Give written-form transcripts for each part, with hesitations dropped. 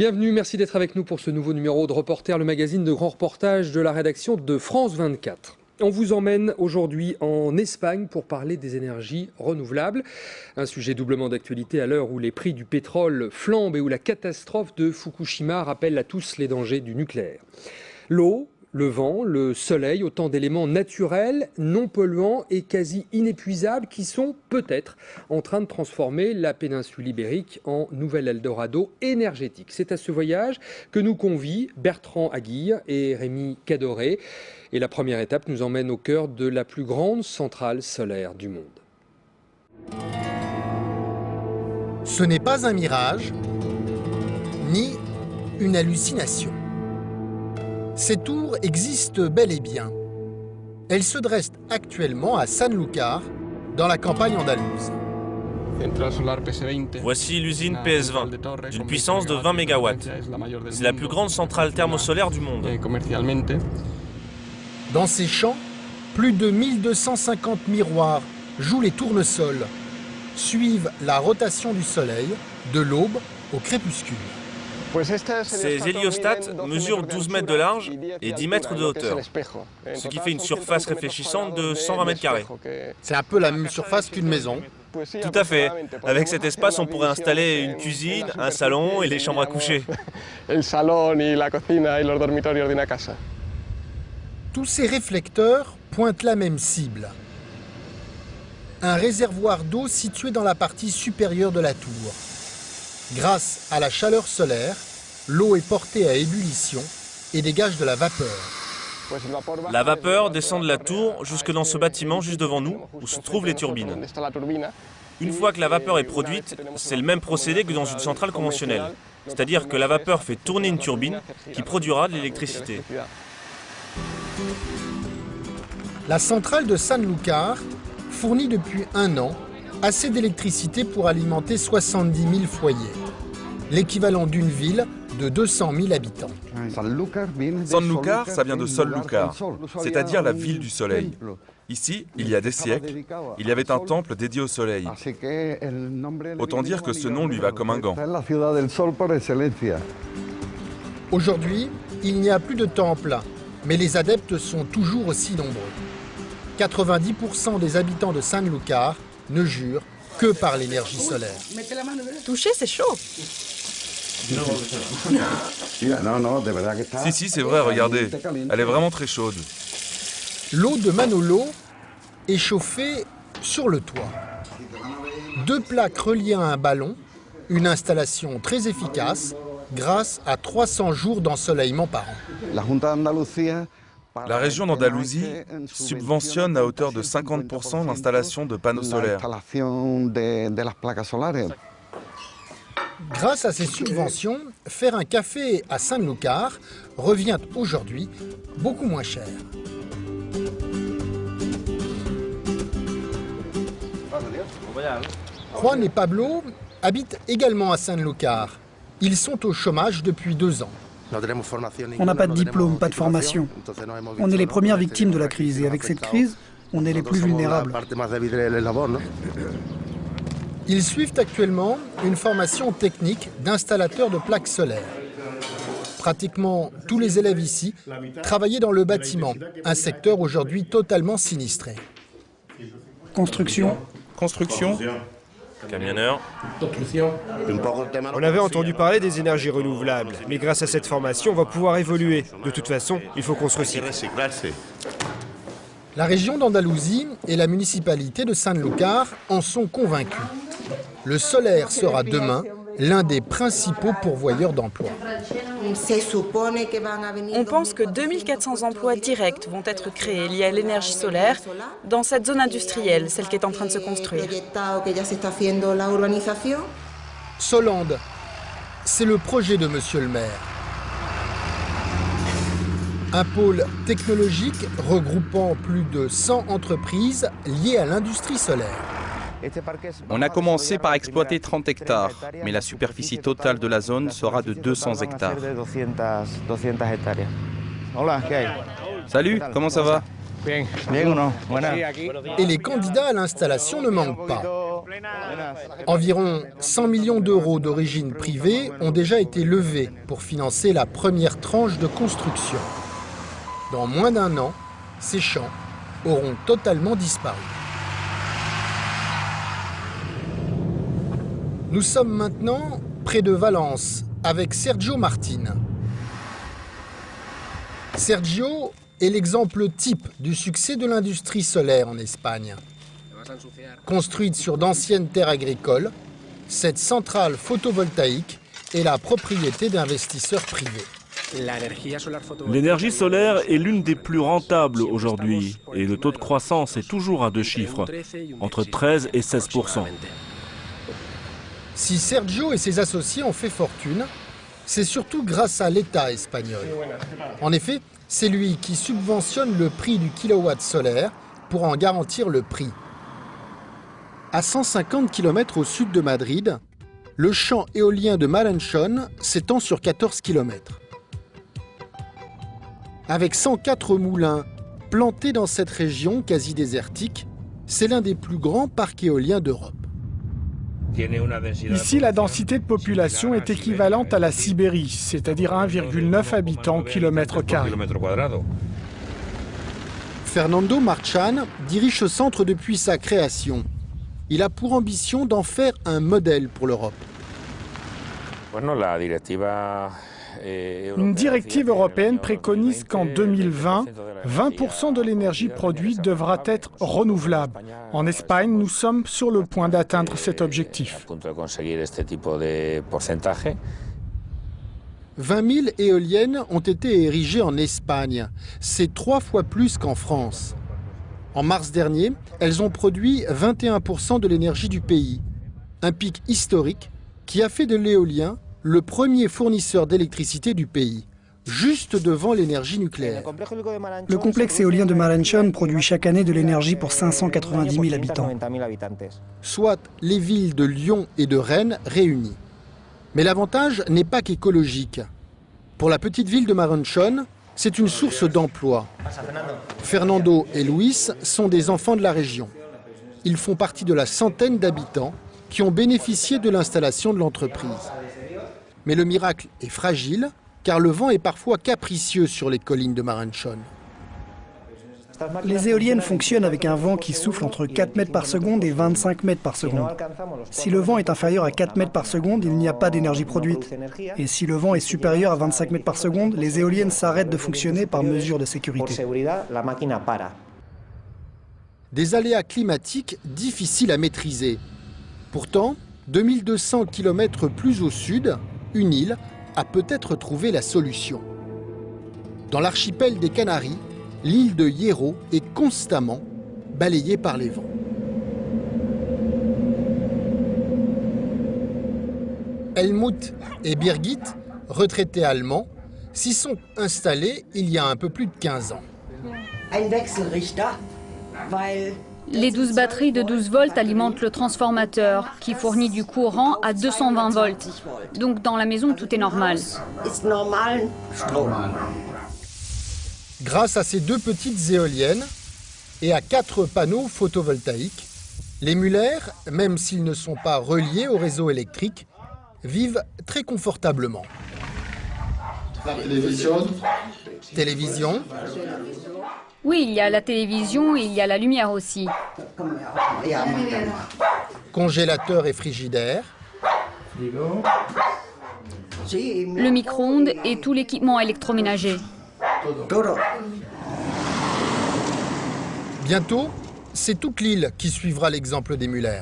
Bienvenue, merci d'être avec nous pour ce nouveau numéro de Reporter, le magazine de grands reportages de la rédaction de France 24. On vous emmène aujourd'hui en Espagne pour parler des énergies renouvelables. Un sujet doublement d'actualité à l'heure où les prix du pétrole flambent et où la catastrophe de Fukushima rappelle à tous les dangers du nucléaire. L'eau, le vent, le soleil, autant d'éléments naturels, non polluants et quasi inépuisables qui sont peut-être en train de transformer la péninsule ibérique en nouvel Eldorado énergétique. C'est à ce voyage que nous convient Bertrand Aguirre et Rémi Cadoré. Et la première étape nous emmène au cœur de la plus grande centrale solaire du monde. Ce n'est pas un mirage, ni une hallucination. Ces tours existent bel et bien. Elles se dressent actuellement à Sanlúcar, dans la campagne andalouse. Voici l'usine PS20, d'une puissance de 20 MW. C'est la plus grande centrale thermosolaire du monde. Dans ces champs, plus de 1250 miroirs jouent les tournesols, suivent la rotation du soleil, de l'aube au crépuscule. Ces héliostats mesurent 12 mètres de large et 10 mètres de hauteur, ce qui fait une surface réfléchissante de 120 mètres carrés. C'est un peu la même surface qu'une maison. Tout à fait. Avec cet espace, on pourrait installer une cuisine, un salon et les chambres à coucher. Tous ces réflecteurs pointent la même cible. Un réservoir d'eau situé dans la partie supérieure de la tour. Grâce à la chaleur solaire, l'eau est portée à ébullition et dégage de la vapeur. La vapeur descend de la tour jusque dans ce bâtiment juste devant nous, où se trouvent les turbines. Une fois que la vapeur est produite, c'est le même procédé que dans une centrale conventionnelle. C'est-à-dire que la vapeur fait tourner une turbine qui produira de l'électricité. La centrale de Sanlúcar fournit depuis 1 an assez d'électricité pour alimenter 70 000 foyers, l'équivalent d'une ville de 200 000 habitants. Sanlúcar, ça vient de Sol-Lucar, c'est-à-dire la ville du soleil. Ici, il y a des siècles, il y avait un temple dédié au soleil. Autant dire que ce nom lui va comme un gant. Aujourd'hui, il n'y a plus de temple, mais les adeptes sont toujours aussi nombreux. 90% des habitants de Sanlúcar ne jurent que par l'énergie solaire. Toucher, c'est chaud. Si, c'est vrai, regardez, elle est vraiment très chaude. L'eau de Manolo est chauffée sur le toit. 2 plaques reliées à un ballon, une installation très efficace grâce à 300 jours d'ensoleillement par an. La région d'Andalousie subventionne à hauteur de 50% l'installation de panneaux solaires. Grâce à ces subventions, faire un café à Sanlúcar revient aujourd'hui beaucoup moins cher. Juan et Pablo habitent également à Sanlúcar. Ils sont au chômage depuis 2 ans. On n'a pas de diplôme, pas de formation. On est les premières victimes de la crise et avec cette crise, on est les plus vulnérables. Ils suivent actuellement une formation technique d'installateur de plaques solaires. Pratiquement tous les élèves ici travaillaient dans le bâtiment, un secteur aujourd'hui totalement sinistré. Construction. Camionneur. On avait entendu parler des énergies renouvelables, mais grâce à cette formation, on va pouvoir évoluer. De toute façon, il faut qu'on se recycle. La région d'Andalousie et la municipalité de Sanlúcar en sont convaincus. Le solaire sera demain l'un des principaux pourvoyeurs d'emplois. On pense que 2400 emplois directs vont être créés liés à l'énergie solaire dans cette zone industrielle, celle qui est en train de se construire. Solande, c'est le projet de Monsieur le maire. Un pôle technologique regroupant plus de 100 entreprises liées à l'industrie solaire. On a commencé par exploiter 30 hectares, mais la superficie totale de la zone sera de 200 hectares. Salut, comment ça va? Et les candidats à l'installation ne manquent pas. Environ 100 millions d'euros d'origine privée ont déjà été levés pour financer la première tranche de construction. Dans moins d'1 an, ces champs auront totalement disparu. Nous sommes maintenant près de Valence avec Sergio Martin. Sergio est l'exemple type du succès de l'industrie solaire en Espagne. Construite sur d'anciennes terres agricoles, cette centrale photovoltaïque est la propriété d'investisseurs privés. L'énergie solaire est l'une des plus rentables aujourd'hui et le taux de croissance est toujours à 2 chiffres, entre 13 et 16%. Si Sergio et ses associés ont fait fortune, c'est surtout grâce à l'État espagnol. En effet, c'est lui qui subventionne le prix du kilowatt solaire pour en garantir le prix. À 150 km au sud de Madrid, le champ éolien de Maranchón s'étend sur 14 km. Avec 104 moulins plantés dans cette région quasi désertique, c'est l'un des plus grands parcs éoliens d'Europe. Ici, la densité de population est équivalente à la Sibérie, c'est-à-dire 1,9 habitants au kilomètre carré. Fernando Marchán dirige ce centre depuis sa création. Il a pour ambition d'en faire un modèle pour l'Europe. Une directive européenne préconise qu'en 2020, 20% de l'énergie produite devra être renouvelable. En Espagne, nous sommes sur le point d'atteindre cet objectif. 20 000 éoliennes ont été érigées en Espagne. C'est 3 fois plus qu'en France. En mars dernier, elles ont produit 21% de l'énergie du pays. Un pic historique qui a fait de l'éolien le premier fournisseur d'électricité du pays, juste devant l'énergie nucléaire. Le complexe éolien de Maranchón produit chaque année de l'énergie pour 590 000 habitants. Soit les villes de Lyon et de Rennes réunies. Mais l'avantage n'est pas qu'écologique. Pour la petite ville de Maranchón, c'est une source d'emploi. Fernando et Luis sont des enfants de la région. Ils font partie de la centaine d'habitants qui ont bénéficié de l'installation de l'entreprise. Mais le miracle est fragile, car le vent est parfois capricieux sur les collines de Maranchón. Les éoliennes fonctionnent avec un vent qui souffle entre 4 mètres par seconde et 25 mètres par seconde. Si le vent est inférieur à 4 mètres par seconde, il n'y a pas d'énergie produite. Et si le vent est supérieur à 25 mètres par seconde, les éoliennes s'arrêtent de fonctionner par mesure de sécurité. Des aléas climatiques difficiles à maîtriser. Pourtant, 2200 km plus au sud, une île a peut-être trouvé la solution. Dans l'archipel des Canaries, l'île de Hierro est constamment balayée par les vents. Helmut et Birgit, retraités allemands, s'y sont installés il y a un peu plus de 15 ans. Les 12 batteries de 12 volts alimentent le transformateur, qui fournit du courant à 220 volts. Donc dans la maison, tout est normal. Grâce à ces 2 petites éoliennes et à 4 panneaux photovoltaïques, les Müller, même s'ils ne sont pas reliés au réseau électrique, vivent très confortablement. Télévision. Oui, il y a la télévision et il y a la lumière aussi. Congélateur et frigidaire. Le micro-ondes et tout l'équipement électroménager. Bientôt, c'est toute l'île qui suivra l'exemple des Müller.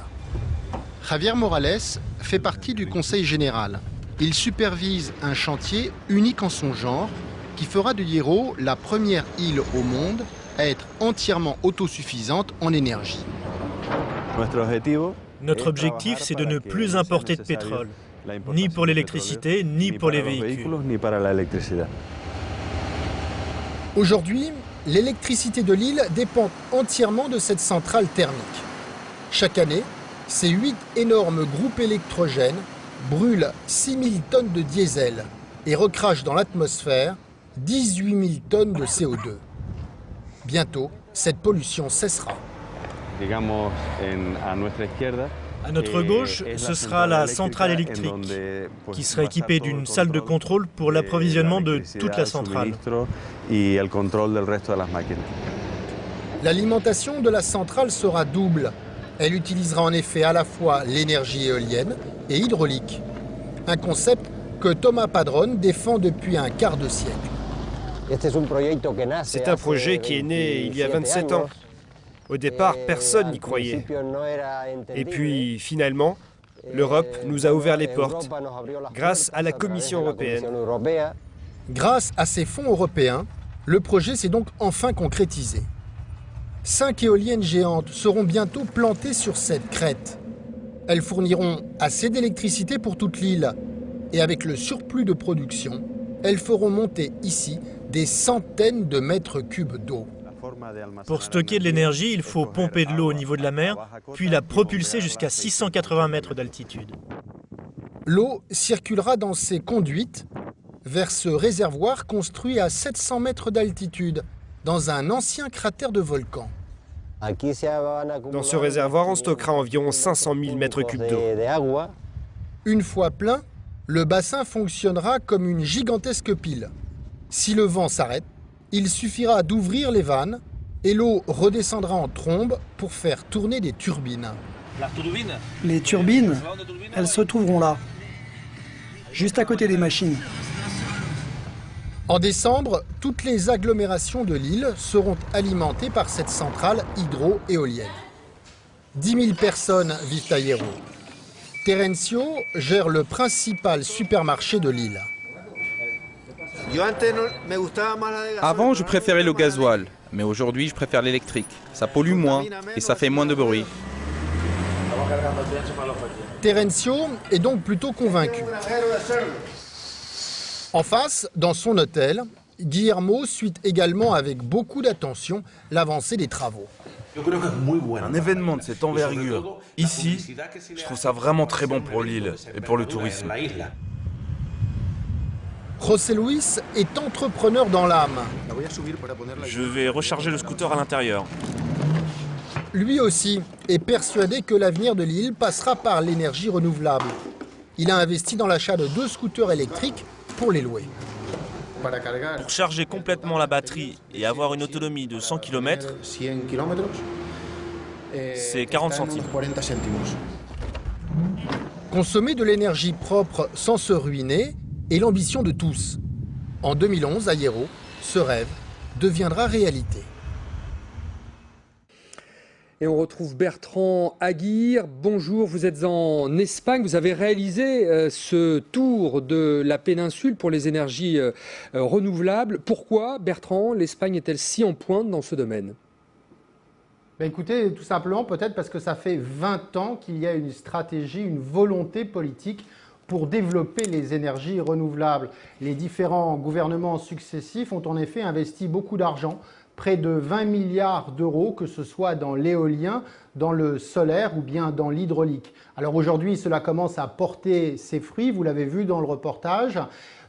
Javier Morales fait partie du Conseil général. Il supervise un chantier unique en son genre qui fera de Hierro la première île au monde à être entièrement autosuffisante en énergie. Notre objectif, c'est de ne plus importer de pétrole, ni pour l'électricité, ni pour les véhicules. Aujourd'hui, l'électricité de l'île dépend entièrement de cette centrale thermique. Chaque année, ces 8 énormes groupes électrogènes brûlent 6000 tonnes de diesel et recrachent dans l'atmosphère 18 000 tonnes de CO2. Bientôt, cette pollution cessera. À notre gauche, ce sera la centrale électrique, qui sera équipée d'une salle de contrôle pour l'approvisionnement de toute la centrale. L'alimentation de la centrale sera double. Elle utilisera en effet à la fois l'énergie éolienne et hydraulique. Un concept que Thomas Padrón défend depuis un quart de siècle. C'est un projet qui est né il y a 27 ans. Au départ, personne n'y croyait. Et puis, finalement, l'Europe nous a ouvert les portes grâce à la Commission européenne. Grâce à ces fonds européens, le projet s'est donc enfin concrétisé. 5 éoliennes géantes seront bientôt plantées sur cette crête. Elles fourniront assez d'électricité pour toute l'île. Et avec le surplus de production, elles feront monter ici des centaines de mètres cubes d'eau. Pour stocker de l'énergie, il faut pomper de l'eau au niveau de la mer, puis la propulser jusqu'à 680 mètres d'altitude. L'eau circulera dans ces conduites vers ce réservoir construit à 700 mètres d'altitude, dans un ancien cratère de volcan. Dans ce réservoir, on stockera environ 500 000 mètres cubes d'eau. Une fois plein, le bassin fonctionnera comme une gigantesque pile. Si le vent s'arrête, il suffira d'ouvrir les vannes et l'eau redescendra en trombe pour faire tourner des turbines. Les turbines, elles se trouveront là, juste à côté des machines. En décembre, toutes les agglomérations de l'île seront alimentées par cette centrale hydro-éolienne. 10 000 personnes vivent à Hierro. Terencio gère le principal supermarché de l'île. Avant, je préférais le gasoil, mais aujourd'hui, je préfère l'électrique. Ça pollue moins et ça fait moins de bruit. Terencio est donc plutôt convaincu. En face, dans son hôtel, Guillermo suit également avec beaucoup d'attention l'avancée des travaux. Un événement de cette envergure, ici, je trouve ça vraiment très bon pour l'île et pour le tourisme. José Luis est entrepreneur dans l'âme. Je vais recharger le scooter à l'intérieur. Lui aussi est persuadé que l'avenir de l'île passera par l'énergie renouvelable. Il a investi dans l'achat de 2 scooters électriques pour les louer. Pour charger complètement la batterie et avoir une autonomie de 100 km, c'est 40 centimes. Consommer de l'énergie propre sans se ruiner est l'ambition de tous. En 2011, à Hierro, ce rêve deviendra réalité. Et on retrouve Bertrand Aguirre. Bonjour, vous êtes en Espagne. Vous avez réalisé ce tour de la péninsule pour les énergies renouvelables. Pourquoi, Bertrand, l'Espagne est-elle si en pointe dans ce domaine ? Écoutez, tout simplement peut-être parce que ça fait 20 ans qu'il y a une stratégie, une volonté politique pour développer les énergies renouvelables. Les différents gouvernements successifs ont en effet investi beaucoup d'argent, près de 20 milliards d'euros, que ce soit dans l'éolien, dans le solaire ou bien dans l'hydraulique. Alors aujourd'hui, cela commence à porter ses fruits, vous l'avez vu dans le reportage.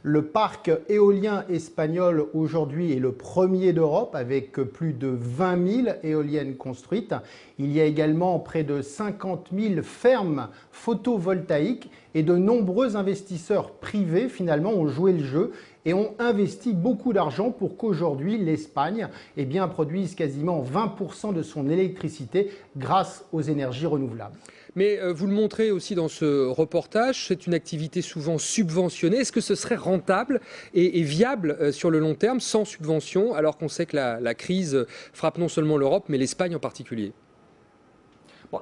Le parc éolien espagnol aujourd'hui est le premier d'Europe avec plus de 20 000 éoliennes construites. Il y a également près de 50 000 fermes photovoltaïques et de nombreux investisseurs privés finalement ont joué le jeu et ont investi beaucoup d'argent pour qu'aujourd'hui l'Espagne produise quasiment 20% de son électricité grâce aux énergies renouvelables. Mais vous le montrez aussi dans ce reportage, c'est une activité souvent subventionnée. Est-ce que ce serait rentable et viable sur le long terme sans subvention, alors qu'on sait que la crise frappe non seulement l'Europe, mais l'Espagne en particulier ?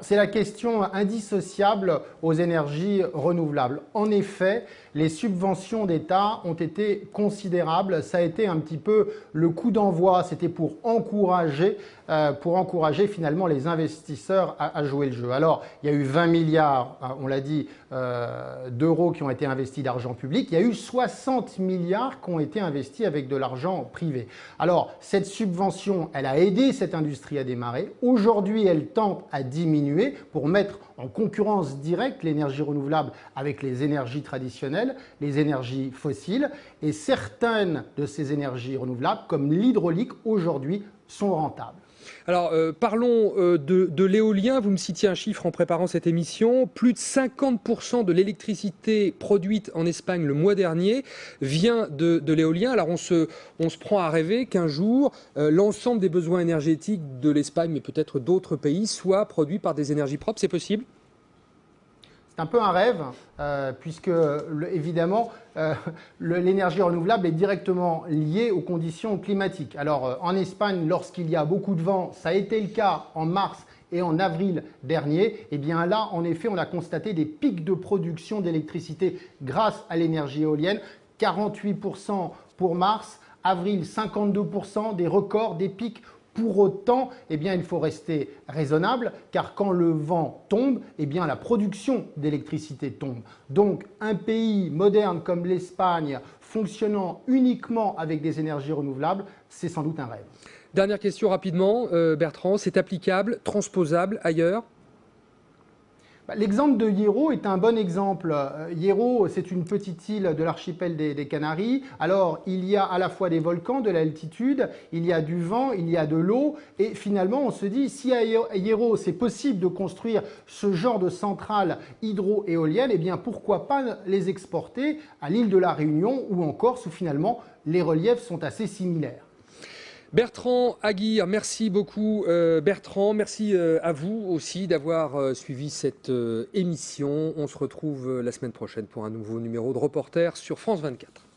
C'est la question indissociable aux énergies renouvelables. En effet, les subventions d'État ont été considérables. Ça a été un petit peu le coup d'envoi. C'était pour encourager finalement les investisseurs à jouer le jeu. Alors, il y a eu 20 milliards, on l'a dit, d'euros qui ont été investis d'argent public. Il y a eu 60 milliards qui ont été investis avec de l'argent privé. Alors, cette subvention, elle a aidé cette industrie à démarrer. Aujourd'hui, elle tend à diminuer pour mettre en concurrence directe l'énergie renouvelable avec les énergies traditionnelles, les énergies fossiles. Et certaines de ces énergies renouvelables, comme l'hydraulique, aujourd'hui, sont rentables. Alors, parlons de l'éolien. Vous me citiez un chiffre en préparant cette émission. Plus de 50% de l'électricité produite en Espagne le mois dernier vient de l'éolien. Alors, on se prend à rêver qu'un jour, l'ensemble des besoins énergétiques de l'Espagne, mais peut-être d'autres pays, soient produits par des énergies propres. C'est possible ? C'est un peu un rêve, puisque évidemment, l'énergie renouvelable est directement liée aux conditions climatiques. Alors en Espagne, lorsqu'il y a beaucoup de vent, ça a été le cas en mars et en avril dernier, et bien là, en effet, on a constaté des pics de production d'électricité grâce à l'énergie éolienne, 48% pour mars, avril 52%, des records, des pics. Pour autant, eh bien, il faut rester raisonnable, car quand le vent tombe, eh bien, la production d'électricité tombe. Donc, un pays moderne comme l'Espagne, fonctionnant uniquement avec des énergies renouvelables, c'est sans doute un rêve. Dernière question rapidement, Bertrand, c'est applicable, transposable ailleurs ? L'exemple de Hierro est un bon exemple. Hierro, c'est une petite île de l'archipel des Canaries. Alors, il y a à la fois des volcans, de l'altitude, il y a du vent, il y a de l'eau. Et finalement, on se dit, si à Hierro, c'est possible de construire ce genre de centrales hydro-éoliennes, eh bien, pourquoi pas les exporter à l'île de la Réunion ou en Corse, où finalement, les reliefs sont assez similaires. Bertrand Aguirre, merci beaucoup Bertrand, merci à vous aussi d'avoir suivi cette émission. On se retrouve la semaine prochaine pour un nouveau numéro de Reporter sur France 24.